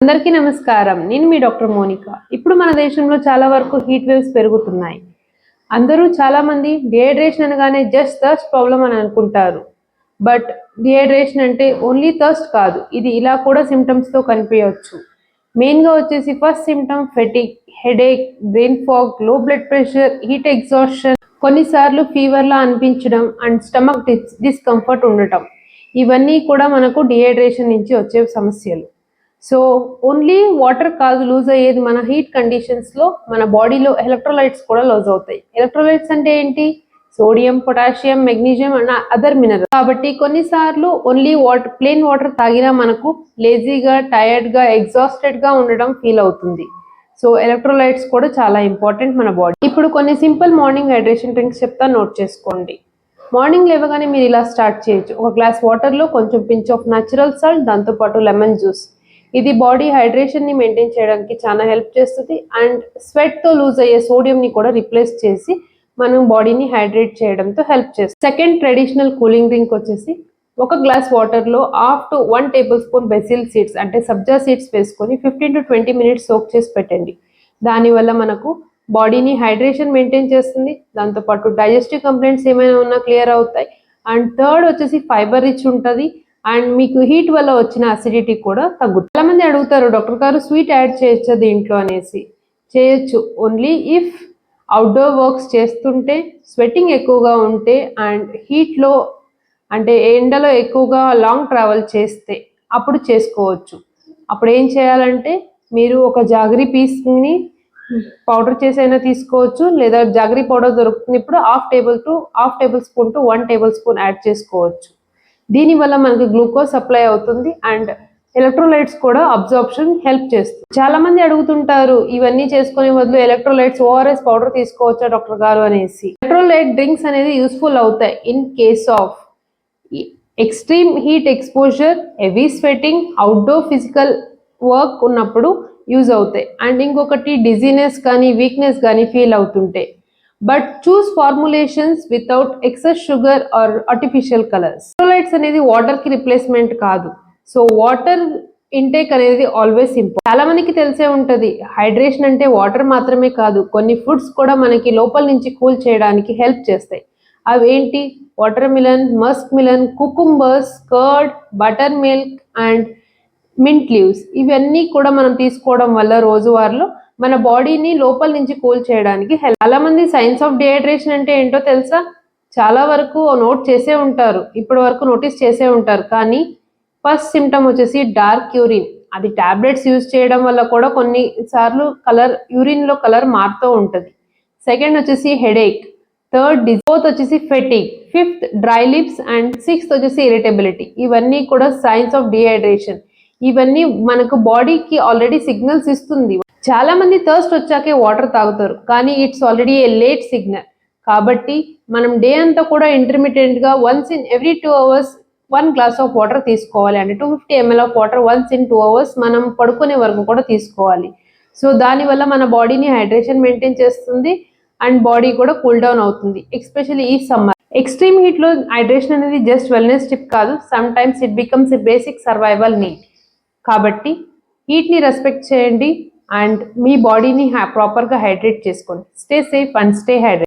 అందరికీ నమస్కారం. నేను మీ డాక్టర్ మోనిక. ఇప్పుడు మన దేశంలో చాలా వరకు హీట్ వేవ్స్ పెరుగుతున్నాయి. అందరూ చాలా మంది డిహైడ్రేషన్ అనగానే జస్ట్ థర్స్ట్ ప్రాబ్లం అని అనుకుంటారు. బట్ డిహైడ్రేషన్ అంటే ఓన్లీ థర్స్ట్ కాదు. ఇది ఇలా కూడా సిమ్టమ్స్తో కనిపించవచ్చు. మెయిన్గా వచ్చేసి first symptom fatigue, headache, brain fog, లో బ్లడ్ ప్రెషర్, హీట్ ఎగ్జాస్షన్, కొన్నిసార్లు ఫీవర్లా అనిపించడం అండ్ స్టమక్ డిస్కంఫర్ట్ ఉండటం. ఇవన్నీ కూడా మనకు డిహైడ్రేషన్ నుంచి వచ్చే సమస్యలు. సో ఓన్లీ వాటర్ కాదు లూజ్ అయ్యేది, మన హీట్ కండిషన్స్లో మన బాడీలో ఎలక్ట్రోలైట్స్ కూడా లూజ్ అవుతాయి. ఎలక్ట్రోలైట్స్ అంటే ఏంటి? Sodium, potassium, magnesium and other mineral. కాబట్టి కొన్నిసార్లు ఓన్లీ ప్లెయిన్ వాటర్ తాగినా మనకు లేజీగా, టైర్డ్గా, ఎగ్జాస్టెడ్గా ఉండడం ఫీల్ అవుతుంది. సో ఎలక్ట్రోలైట్స్ కూడా చాలా ఇంపార్టెంట్ మన బాడీ. ఇప్పుడు కొన్ని సింపుల్ మార్నింగ్ హైడ్రేషన్ డ్రింక్స్ చెప్తా, నోట్ చేసుకోండి. మార్నింగ్ లేవగానే మీరు ఇలా స్టార్ట్ చేయొచ్చు. ఒక గ్లాస్ వాటర్లో కొంచెం పించ్ ఆఫ్ న్యాచురల్ సాల్ట్, దాంతోపాటు లెమన్ జ్యూస్. ఇది బాడీ హైడ్రేషన్ని మెయింటైన్ చేయడానికి చాలా హెల్ప్ చేస్తుంది అండ్ స్వెట్తో లూజ్ అయ్యే సోడియంని కూడా రిప్లేస్ చేసి మనం బాడీని హైడ్రేట్ చేయడంతో హెల్ప్ చేస్తుంది. సెకండ్ ట్రెడిషనల్ కూలింగ్ డ్రింక్ వచ్చేసి ఒక గ్లాస్ వాటర్లో 1/2 to 1 table spoon Basil seeds అంటే సబ్జా సీడ్స్ వేసుకొని 15 to 20 మినిట్స్ సోక్ చేసి పెట్టండి. దానివల్ల మనకు బాడీని హైడ్రేషన్ మెయింటైన్ చేస్తుంది. దాంతోపాటు డైజెస్టివ్ కంప్లైంట్స్ ఏమైనా ఉన్నా క్లియర్ అవుతాయి. అండ్ థర్డ్ వచ్చేసి ఫైబర్ రిచ్ ఉంటుంది అండ్ మీకు హీట్ వల్ల వచ్చిన అసిడిటీ కూడా తగ్గుతుంది. చాలా మంది అడుగుతారు, డాక్టర్ గారు స్వీట్ యాడ్ చేయొచ్చా దీంట్లో అనేసి. చేయొచ్చు, ఓన్లీ ఇఫ్ అవుట్డోర్ వర్క్స్ చేస్తుంటే, స్వెట్టింగ్ ఎక్కువగా ఉంటే అండ్ హీట్లో అంటే ఎండలో ఎక్కువగా లాంగ్ ట్రావెల్ చేస్తే అప్పుడు చేసుకోవచ్చు. అప్పుడు ఏం చేయాలంటే మీరు ఒక జాగరీ పీస్ని పౌడర్ చేసైనా తీసుకోవచ్చు, లేదా జాగరీ పౌడర్ దొరుకుతుంది ఇప్పుడు. Half table spoon to 1 table spoon add చేసుకోవచ్చు. దీనివల్ల మనకి గ్లూకోజ్ సప్లై అవుతుంది అండ్ ఎలక్ట్రోలైట్స్ కూడా అబ్జార్ప్షన్ హెల్ప్ చేస్తుంది. చాలా మంది అడుగుతుంటారు, ఇవన్నీ చేసుకునే బదులు ఎలక్ట్రోలైట్స్ ఓఆర్ఎస్ పౌడర్ తీసుకోవచ్చా డాక్టర్ గారు అనేసి. ఎలక్ట్రోలైట్ డ్రింక్స్ అనేది యూస్ఫుల్ అవుతాయి in case of extreme heat exposure, heavy sweating, outdoor physical work ఉన్నప్పుడు యూజ్ అవుతాయి. అండ్ ఇంకొకటి డిజీనెస్ కానీ వీక్నెస్ కానీ ఫీల్ అవుతుంటే. But choose formulations without excess sugar are artificial colours. Electrolytes అనేది వాటర్కి రిప్లేస్మెంట్ కాదు. సో వాటర్ ఇంటేక్ అనేది ఆల్వేస్ ఇంపార్టెంట్. చాలా మందికి తెలిసే ఉంటుంది, హైడ్రేషన్ అంటే వాటర్ మాత్రమే కాదు, కొన్ని ఫుడ్స్ కూడా మనకి లోపల నుంచి కూల్ చేయడానికి హెల్ప్ చేస్తాయి. అవి ఏంటి? Water melon, Musk melon, cucumbers, curd, butter milk and mint leaves. ఇవన్నీ కూడా మనం తీసుకోవడం వల్ల రోజువారీలో మన బాడీని లోపల నుంచి కూల్ చేయడానికి హెల్ప్. చాలా మంది సైన్స్ ఆఫ్ డిహైడ్రేషన్ అంటే ఏంటో తెలుసా? చాలా వరకు నోట్ చేసే ఉంటారు, ఇప్పటి వరకు నోటీస్ చేసే ఉంటారు. కానీ ఫస్ట్ సిమ్టమ్ వచ్చేసి డార్క్ యూరిన్. అది టాబ్లెట్స్ యూజ్ చేయడం వల్ల కూడా కొన్నిసార్లు యూరిన్లో కలర్ మారుతూ ఉంటుంది. సెకండ్ వచ్చేసి హెడేక్, ఫోర్త్ వచ్చేసి fatigue, fifth dry lips and sixth వచ్చేసి ఇరిటబిలిటీ. ఇవన్నీ కూడా సైన్స్ ఆఫ్ డిహైడ్రేషన్. ఇవన్నీ మనకు బాడీకి ఆల్రెడీ సిగ్నల్స్ ఇస్తుంది. చాలా మంది థర్స్ట్ వచ్చాకే వాటర్ తాగుతారు, కానీ it's already a late signal. కాబట్టి మనం డే అంతా కూడా ఇంటర్మీడియట్గా once in every 2 hours 1 glass of water తీసుకోవాలి. అంటే 250 ml of water once in 2 hours మనం పడుకునే వరకు కూడా తీసుకోవాలి. సో దానివల్ల మన బాడీని హైడ్రేషన్ మెయింటైన్ చేస్తుంది అండ్ బాడీ కూడా కూల్ డౌన్ అవుతుంది, ఎస్పెషల్లీ ఈ సమ్మర్. ఎక్స్ట్రీమ్ హీట్లో హైడ్రేషన్ అనేది జస్ట్ వెల్నెస్ టిప్ కాదు, some times it becomes a basic survival need. కాబట్టి హీట్ని రెస్పెక్ట్ చేయండి అండ్ మీ బాడీని ప్రాపర్గా హైడ్రేట్ చేసుకోండి. Stay safe and stay hydrate.